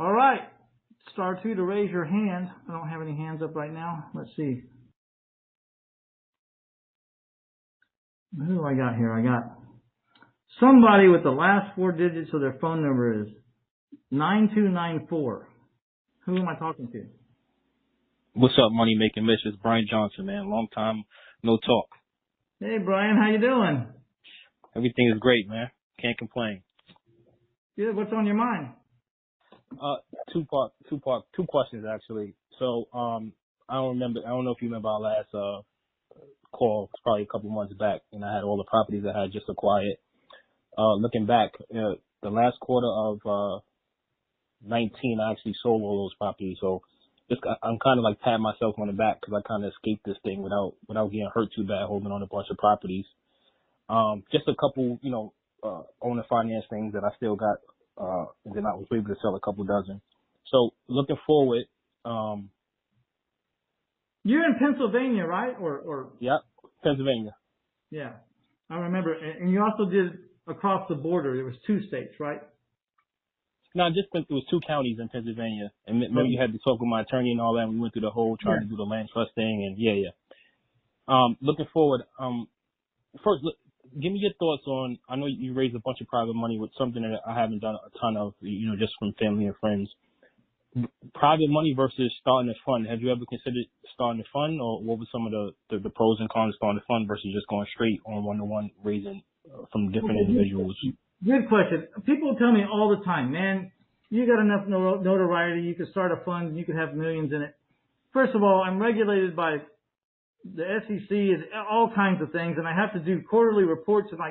All right. Star 2 to raise your hand. I don't have any hands up right now. Let's see. Who do I got here? I got somebody with the last 4 digits of their phone number is 9294. Who am I talking to? What's up, Money Making Mitch? It's Brian Johnson, man. Long time no talk. Hey, Brian. How you doing? Everything is great, man. Can't complain. Good. What's on your mind? Two questions actually. So, I don't know if you remember our last call. It's probably a couple months back, and I had all the properties I had just acquired. Looking back, the last quarter of 19, I actually sold all those properties. So, I'm kind of like patting myself on the back because I kind of escaped this thing without getting hurt too bad, holding on a bunch of properties. Just a couple, owner finance things that I still got, and then I was able to sell a couple dozen. So looking forward, you're in Pennsylvania, right? Or yeah, Pennsylvania. Yeah, I remember. And you also did across the border. There was 2 states, right? No, I just think there was 2 counties in Pennsylvania, and maybe you had to talk with my attorney and all that. And we went through the whole trying to do the land trust thing, and yeah. Looking forward, first, give me your thoughts on. I know you raised a bunch of private money with something that I haven't done a ton of, just from family and friends. Private money versus starting a fund. Have you ever considered starting a fund, or what were some of the pros and cons of starting a fund versus just going straight on one-to-one raising from different individuals? Good question. People tell me all the time, man, you got enough notoriety, you could start a fund, and you could have millions in it. First of all, I'm regulated by the SEC and all kinds of things, and I have to do quarterly reports, and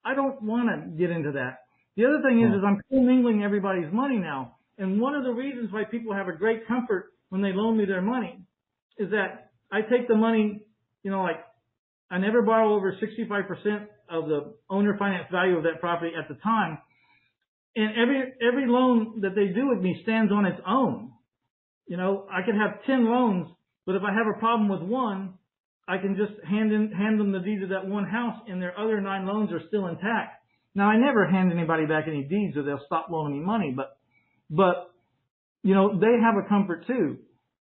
I don't want to get into that. The other thing is I'm commingling everybody's money now, and one of the reasons why people have a great comfort when they loan me their money is that I take the money, I never borrow over 65% of the owner finance value of that property at the time. And every loan that they do with me stands on its own. I could have 10 loans, but if I have a problem with one, I can just hand them the deed to that one house, and their other 9 loans are still intact. Now, I never hand anybody back any deeds, or they'll stop loaning me money, but they have a comfort too.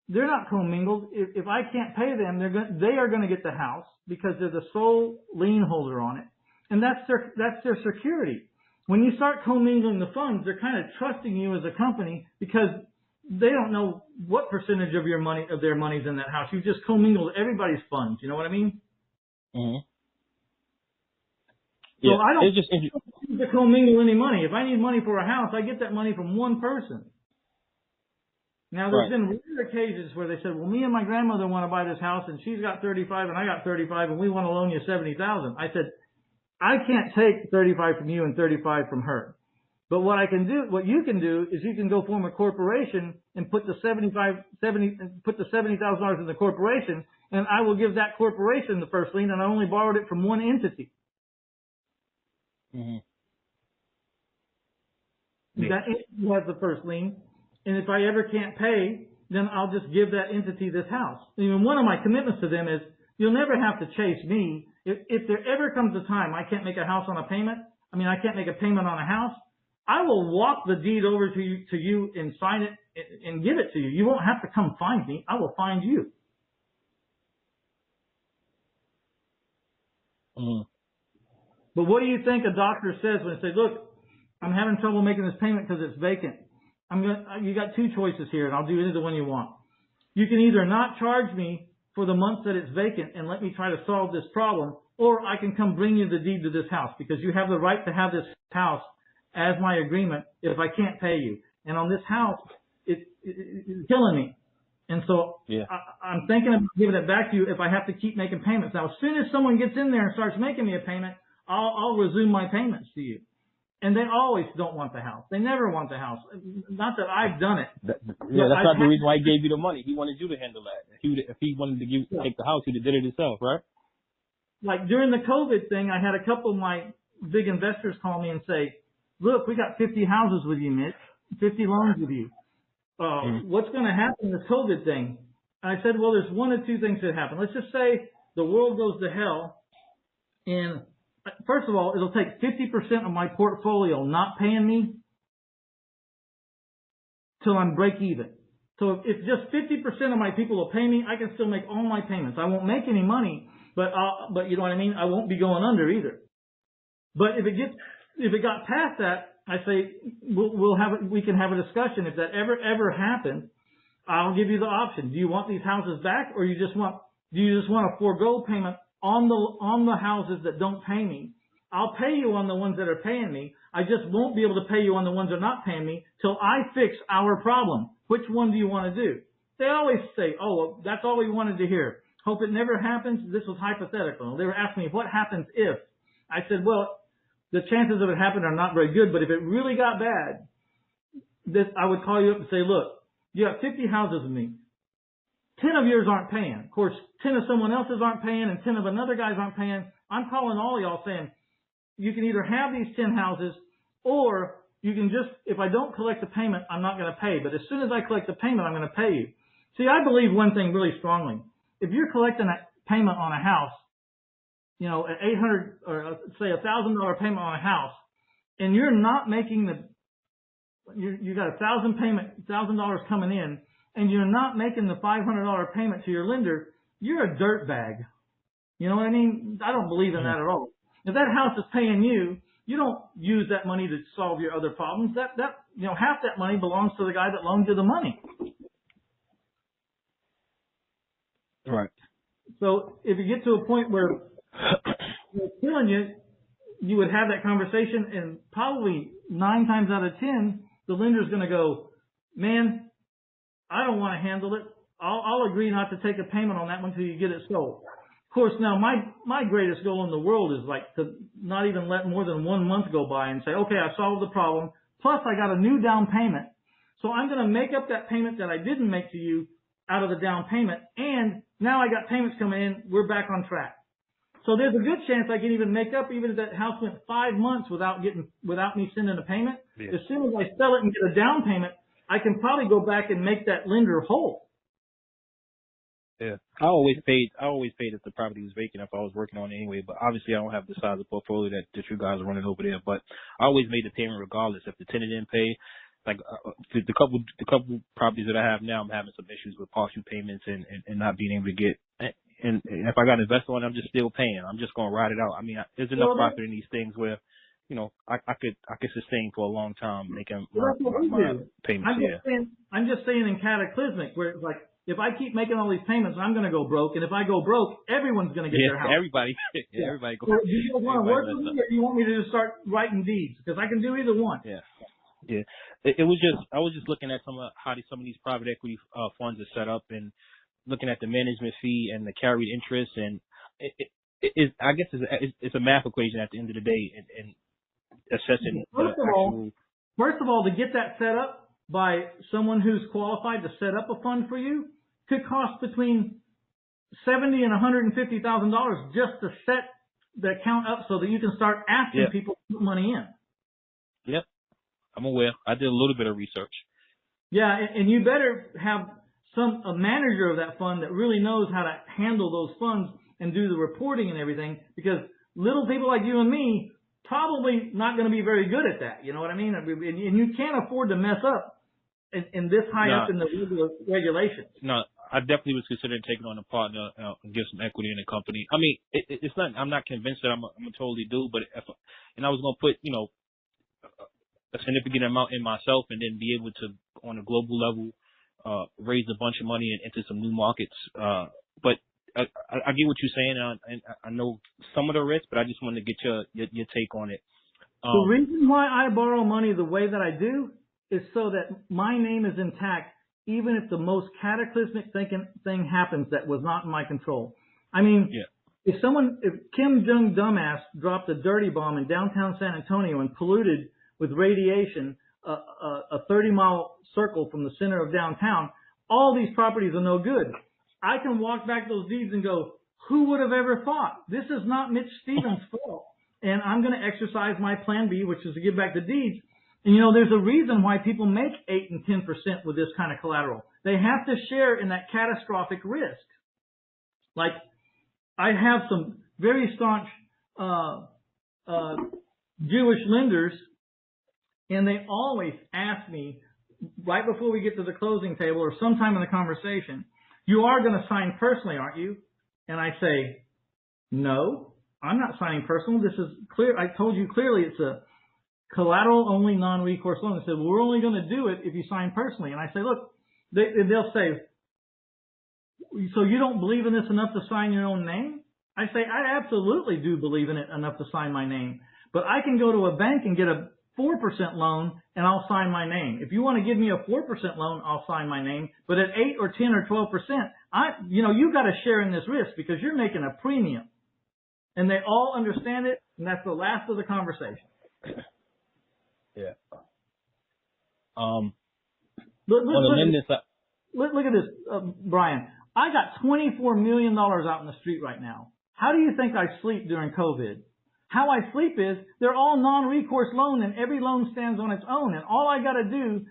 They're not commingled. If I can't pay them, they are going to get the house because they're the sole lien holder on it, and that's their security. When you start commingling the funds, they're kind of trusting you as a company because they don't know what percentage of their money's in that house. You just commingled everybody's funds. You know what I mean? Mm-hmm. So yeah, I don't just need to commingle any money. If I need money for a house, I get that money from one person. Now, there's been rare occasions where they said, well, me and my grandmother want to buy this house, and she's got 35 and I got 35, and we want to loan you 70,000. I said, I can't take 35 from you and 35 from her. But what you can do is you can go form a corporation and put the $70,000 in the corporation, and I will give that corporation the first lien, and I only borrowed it from one entity. Mm-hmm. That entity has the first lien, and if I ever can't pay, then I'll just give that entity this house. One of my commitments to them is you'll never have to chase me. If there ever comes a time I can't make a house on a payment, I can't make a payment on a house, I will walk the deed over to you and sign it and give it to you. You won't have to come find me. I will find you. Mm-hmm. But what do you think a doctor says when they say, look, I'm having trouble making this payment because it's vacant? You got 2 choices here, and I'll do either one you want. You can either not charge me for the months that it's vacant and let me try to solve this problem, or I can come bring you the deed to this house because you have the right to have this house as my agreement if I can't pay you. And on this house, it's killing me. And so I'm thinking of giving it back to you if I have to keep making payments. Now, as soon as someone gets in there and starts making me a payment, I'll resume my payments to you. And they always don't want the house. They never want the house. Not that I've done it. That's not the reason why he gave you the money. He wanted you to handle that. If he wanted to take the house, he'd have did it himself, right? Like during the COVID thing, I had a couple of my big investors call me and say, look, we got 50 houses with you, Mitch, 50 loans with you. What's going to happen in this COVID thing? And I said, well, there's 1 of 2 things that happen. Let's just say the world goes to hell, and first of all, it'll take 50% of my portfolio not paying me till I'm break even. So if just 50% of my people will pay me, I can still make all my payments. I won't make any money, but you know what I mean? I won't be going under either. But if it got past that, I say we can have a discussion. If that ever happens, I'll give you the option. Do you want these houses back, or do you just want a forego payment on the houses that don't pay me? I'll pay you on the ones that are paying me. I just won't be able to pay you on the ones that are not paying me till I fix our problem. Which one do you want to do? They always say, oh, well, that's all we wanted to hear. Hope it never happens. This was hypothetical. They were asking me, what happens if? I said, well, the chances of it happening are not very good, but if it really got bad, I would call you up and say, look, you have 50 houses with me. 10 of yours aren't paying. Of course, 10 of someone else's aren't paying, and 10 of another guy's aren't paying. I'm calling all of y'all saying, you can either have these 10 houses, or you can just, if I don't collect the payment, I'm not going to pay. But as soon as I collect the payment, I'm going to pay you. See, I believe one thing really strongly. If you're collecting a payment on a house, you know, at $800 or say $1,000 payment on a house, and you're not making you got $1,000 coming in, and you're not making the $500 payment to your lender, you're a dirtbag. You know what I mean? I don't believe in that at all. If that house is paying you, you don't use that money to solve your other problems. That half that money belongs to the guy that loaned you the money. Right. So if you get to a point where they're killing you, you would have that conversation, and probably 9 times out of 10, the lender's going to go, man, I don't want to handle it. I'll agree not to take a payment on that one until you get it sold. Of course, now my greatest goal in the world is like to not even let more than 1 month go by and say, okay, I solved the problem. Plus, I got a new down payment. So I'm going to make up that payment that I didn't make to you out of the down payment. And now I got payments coming in. We're back on track. So there's a good chance I can even make up, even if that house went 5 months without me sending a payment. Yeah. As soon as I sell it and get a down payment, I can probably go back and make that lender whole. Yeah, I always paid if the property was vacant if I was working on it anyway. But obviously, I don't have the size of portfolio that you guys are running over there. But I always made the payment regardless. If the tenant didn't pay, like the couple properties that I have now, I'm having some issues with partial payments and not being able to get. And if I got invested on it, I'm just still paying. I'm just gonna ride it out. I mean, there's enough profit in these things where, you know, I could sustain for a long time making my payments. I'm just saying in cataclysmic where it's like, if I keep making all these payments, I'm going to go broke. And if I go broke, everyone's going to get their house. Everybody. Everybody goes. So do you want to work with me, or do you want me to just start writing deeds? Because I can do either one. Yeah. Yeah. I was just looking at how some of these private equity funds are set up, and looking at the management fee and the carried interest, and I guess it's a math equation at the end of the day, and assessing First of all, to get that set up by someone who's qualified to set up a fund for you could cost between $70,000 and $150,000 just to set the account up so that you can start asking people to put money in. Yep, I'm aware. I did a little bit of research. Yeah, and you better have a manager of that fund that really knows how to handle those funds and do the reporting and everything, because little people like you and me probably not going to be very good at that. You know what I mean? And you can't afford to mess up in this high up in the regulations. No, I definitely was considering taking on a partner and give some equity in the company. I mean, it's not. I'm not convinced that I'm a totally do, but I was going to put, you know, a significant amount in myself, and then be able to, on a global level, raise a bunch of money into some new markets. But I get what you're saying, and I know some of the risk, but I just wanted to get your take on it. The reason why I borrow money the way that I do is so that my name is intact, even if the most cataclysmic thing happens that was not in my control. I mean, if Kim Jong dumbass dropped a dirty bomb in downtown San Antonio and polluted with radiation a 30-mile circle from the center of downtown, all these properties are no good. I can walk back those deeds and go, who would have ever thought? This is not Mitch Stephen's fault. And I'm going to exercise my plan B, which is to give back the deeds. And, you know, there's a reason why people make 8 and 10% with this kind of collateral. They have to share in that catastrophic risk. Like, I have some very staunch Jewish lenders, and they always ask me, right before we get to the closing table or sometime in the conversation, you are going to sign personally, aren't you? And I say, no, I'm not signing personal. This is clear. I told you clearly it's a collateral only non-recourse loan. They said, well, we're only going to do it if you sign personally. And I say, look, they'll say, so you don't believe in this enough to sign your own name? I say, I absolutely do believe in it enough to sign my name. But I can go to a bank and get a 4% loan and I'll sign my name. If you want to give me a 4% loan, I'll sign my name. But at 8 or 10 or 12%, you've got to share in this risk because you're making a premium. And they all understand it, and that's the last of the conversation. Yeah. Look at this, Brian. I got $24 million out in the street right now. How do you think I sleep during COVID? How I sleep is they're all non-recourse loan, and every loan stands on its own. And all I got to do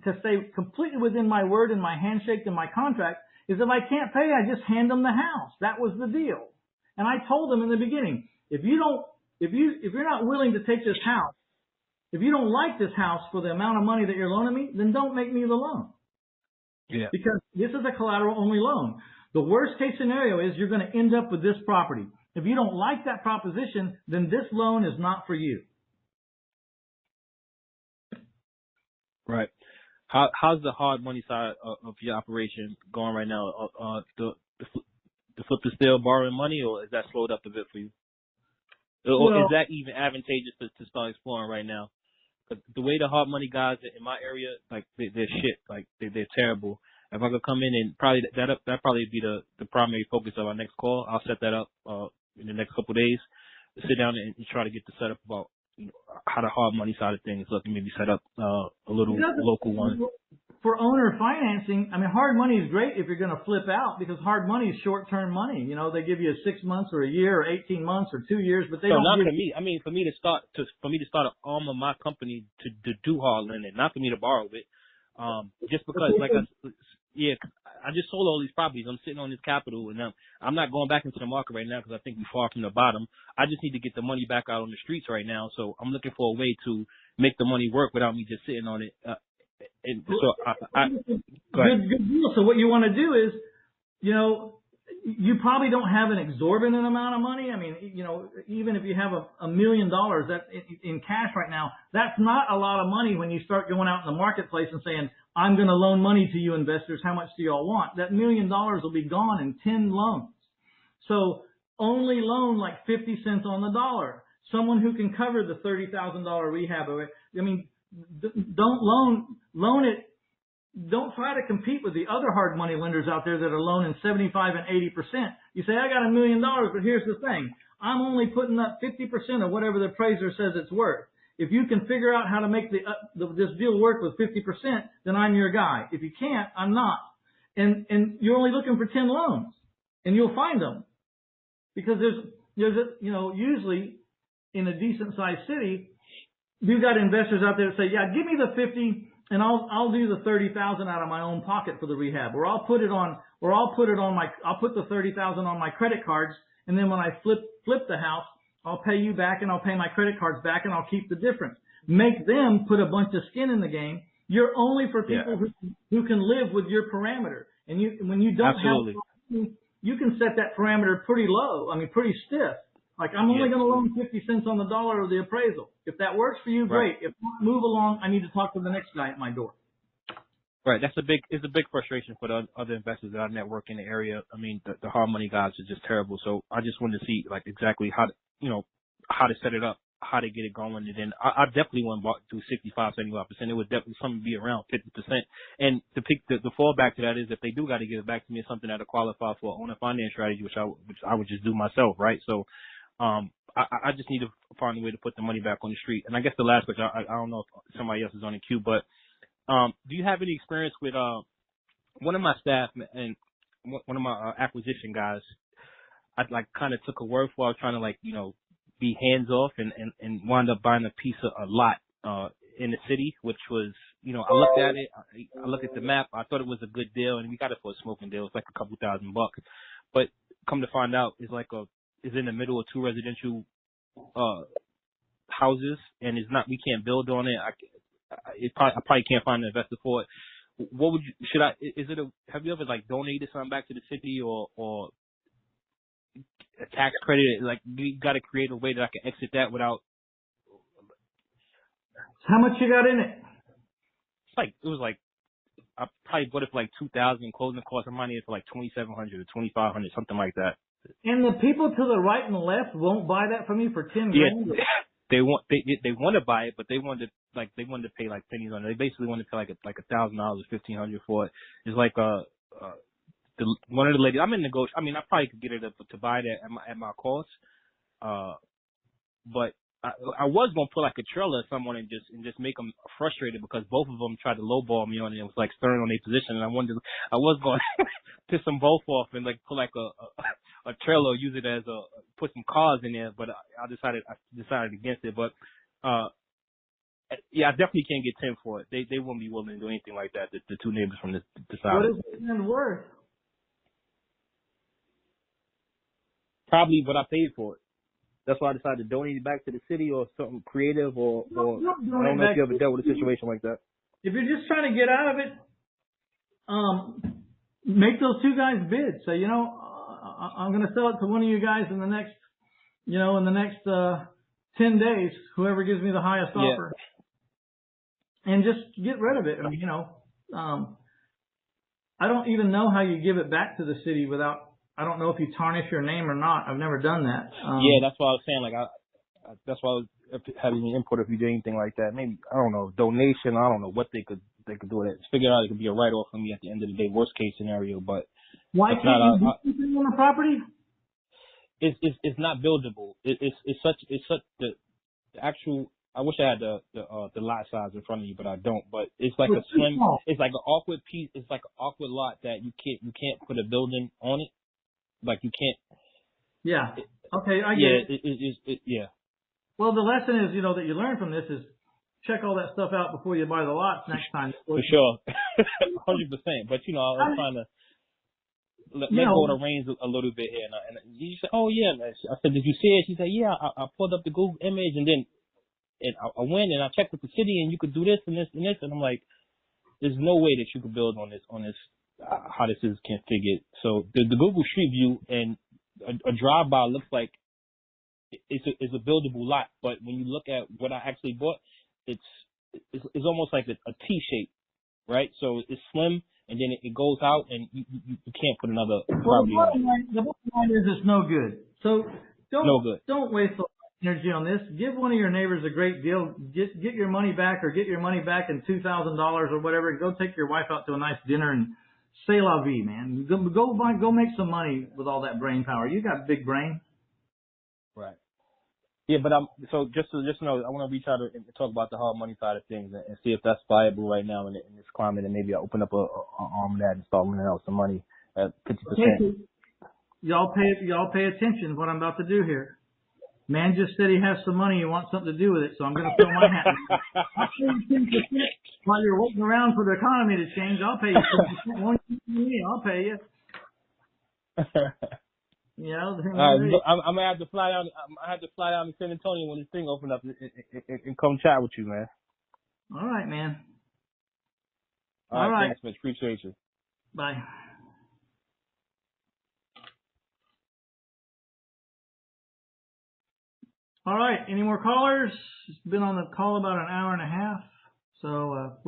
to stay completely within my word and my handshake and my contract is if I can't pay, I just hand them the house. That was the deal. And I told them in the beginning, if you're not willing to take this house, if you don't like this house for the amount of money that you're loaning me, then don't make me the loan. Yeah. Because this is a collateral only loan. The worst case scenario is you're going to end up with this property. If you don't like that proposition, then this loan is not for you. Right. How's the hard money side of your operation going right now? The flip is still borrowing money, or is that slowed up a bit for you? Or is that even advantageous to start exploring right now? Cause the way the hard money guys in my area, like they're shit, like they're terrible. If I could come in and probably that probably be the primary focus of our next call. I'll set that up in the next couple of days. Sit down and try to get the setup about how the hard money side of things look, and maybe set up a little local one. For owner financing, I mean, hard money is great if you're going to flip out because hard money is short-term money. You know, they give you 6 months or a year or 18 months or 2 years, but they don't. Not for me. I mean, for me to start an arm of my company to do hard lending, not for me to borrow it. Just because, I just sold all these properties. I'm sitting on this capital, and I'm not going back into the market right now because I think we're far from the bottom. I just need to get the money back out on the streets right now. So I'm looking for a way to make the money work without me just sitting on it. And so good deal. So what you want to do is, you probably don't have an exorbitant amount of money. I mean, even if you have $1 million that in cash right now, that's not a lot of money when you start going out in the marketplace and saying, I'm going to loan money to you investors. How much do y'all want? That $1 million will be gone in 10 loans. So only loan like 50 cents on the dollar. Someone who can cover the $30,000 rehab. I mean, don't loan it. Don't try to compete with the other hard money lenders out there that are loaning 75 and 80%. You say, I got $1 million, but here's the thing. I'm only putting up 50% of whatever the appraiser says it's worth. If you can figure out how to make this deal work with 50%, then I'm your guy. If you can't, I'm not. And you're only looking for 10 loans, and you'll find them. Because usually in a decent sized city, you've got investors out there that say, yeah, give me the 50 and I'll do the 30,000 out of my own pocket for the rehab, or I'll put the 30,000 on my credit cards, and then when I flip the house, I'll pay you back and I'll pay my credit cards back and I'll keep the difference. Make them put a bunch of skin in the game. You're only for people who can live with your parameter. And when you don't have, you can set that parameter pretty low. I mean, pretty stiff. Like, I'm only going to loan 50 cents on the dollar of the appraisal. If that works for you, great. If not, move along. I need to talk to the next guy at my door. Right. It's a big frustration for the other investors that I network in the area. I mean, the hard money guys are just terrible. So I just wanted to see exactly how to set it up, how to get it going. And then I definitely want to do 65, 75%. It would definitely something be around 50%. And the fallback to that is if they do got to give it back to me, it's something that'll qualify for owner finance strategy, which I would just do myself. Right. So, I just need to find a way to put the money back on the street. And I guess the last question, I don't know if somebody else is on the queue, but do you have any experience with one of my staff and one of my acquisition guys? I kind of took a word for. I was trying to be hands off and wound up buying a piece of a lot in the city, which was I looked at it, I looked at the map, I thought it was a good deal, and we got it for a smoking deal. It's like a couple $1,000, but come to find out, is in the middle of 2 residential houses, and we can't build on it. I probably can't find an investor for it. What would you? Should I? Have you ever like donated something back to the city or a tax credit? Like you got to create a way that I can exit that without. How much you got in it? It was like I probably bought it for like 2,000. Closing costs of money is for like 2,700 or 2,500, something like that. And the people to the right and the left won't buy that from you for 10 Yeah, grand? they want to buy it, but they wanted to pay like pennies on it. They basically wanted to pay like $1,000 or 1,500 for it. It's like one of the ladies. I'm in negotiation. I mean, I probably could get her to buy that at my cost. But I was gonna put like a trailer or someone and just make them frustrated because both of them tried to lowball me on it. It was like stirring on their position, and I was going to piss them both off and like put like a trailer, use it as put some cars in there. But I decided against it. But yeah, I definitely can't get 10 for it. They wouldn't be willing to do anything like that. The two neighbors from the side. What is it worth? Probably what I paid for it. That's why I decided to donate it back to the city or something creative or I don't know if you ever dealt with a situation like that. If you're just trying to get out of it, make those two guys bid. Say, I'm going to sell it to one of you guys in the next, in the next 10 days, whoever gives me the highest offer. And just get rid of it. I mean, I don't even know how you give it back to the city without, I don't know if you tarnish your name or not. I've never done that. Yeah, that's why I was saying, like, that's why I was having an input if you do anything like that. Maybe, I don't know, donation. I don't know what they could do with it. Figure out it could be a write-off for me at the end of the day, worst case scenario. But why can't you do something on the property? It's not buildable. It's such the actual. I wish I had the lot size in front of you, but I don't. But it's like a slim. It's like an awkward piece. It's like an awkward lot that you can't put a building on it. Like you can't. Yeah. Okay, I get it. Yeah. Well, the lesson is, that you learn from this is check all that stuff out before you buy the lots next time. For sure. 100%. But, I was trying to let go of the reins a little bit here. And you said, oh, yeah. I said, did you see it? She said, yeah, I pulled up the Google image and then I went and I checked with the city and you could do this and this and this. And I'm like, there's no way that you could build on this, how this is configured. So the Google Street View and a drive-by looks like it's a buildable lot, but when you look at what I actually bought, it's almost like a T shape, right? So it's slim and then it goes out and you can't put another property on. The bottom line is it's no good. So don't waste energy on this. Give one of your neighbors a great deal. Get your money back or get your money back in $2,000 or whatever, and go take your wife out to a nice dinner and say la vie, man. Go make some money with all that brain power. You got big brain. Right. Yeah, but so just know, I want to reach out and talk about the hard money side of things and see if that's viable right now in this climate, and maybe I'll open up an arm of that and start lending out some money at 50%. Okay. Y'all pay attention to what I'm about to do here. Man just said he has some money. He wants something to do with it, so I'm going to throw my hat. I'll pay you 10% while you're waiting around for the economy to change. I'll pay you 10%. Won't you pay me? I'll pay you. I'm gonna have to fly down. I have to fly down to San Antonio when this thing opens up and come chat with you, man. All right, man. All right. Thanks, Mitch. Appreciate you. Bye. All right. Any more callers? It's been on the call about an hour and a half. So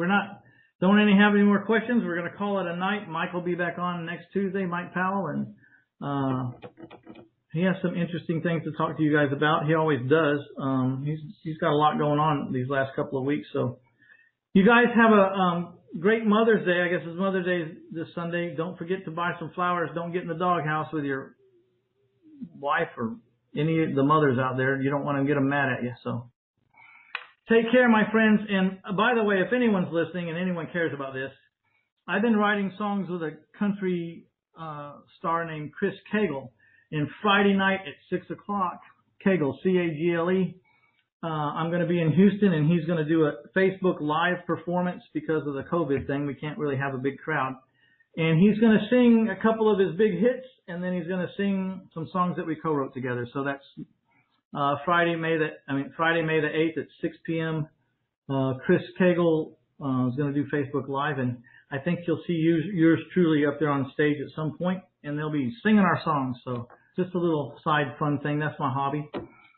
don't have any more questions. We're going to call it a night. Mike will be back on next Tuesday, Mike Powell, and he has some interesting things to talk to you guys about. He always does. He's got a lot going on these last couple of weeks. So you guys have a great Mother's Day. I guess it's Mother's Day this Sunday. Don't forget to buy some flowers. Don't get in the doghouse with your wife or any of the mothers out there. You don't want to get them mad at you. So take care, my friends. And by the way, if anyone's listening and anyone cares about this, I've been writing songs with a country star named Chris Cagle. And Friday night at 6 o'clock, Cagle, C-A-G-L-E, I'm going to be in Houston, and he's going to do a Facebook Live performance because of the COVID thing. We can't really have a big crowd. And he's going to sing a couple of his big hits, and then he's going to sing some songs that we co-wrote together. So that's Friday, May the 8th at 6 p.m. Chris Cagle is going to do Facebook Live, and I think you'll see yours truly up there on stage at some point, and they'll be singing our songs. So just a little side fun thing. That's my hobby.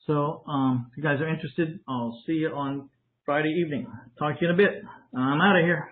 So if you guys are interested, I'll see you on Friday evening. Talk to you in a bit. I'm out of here.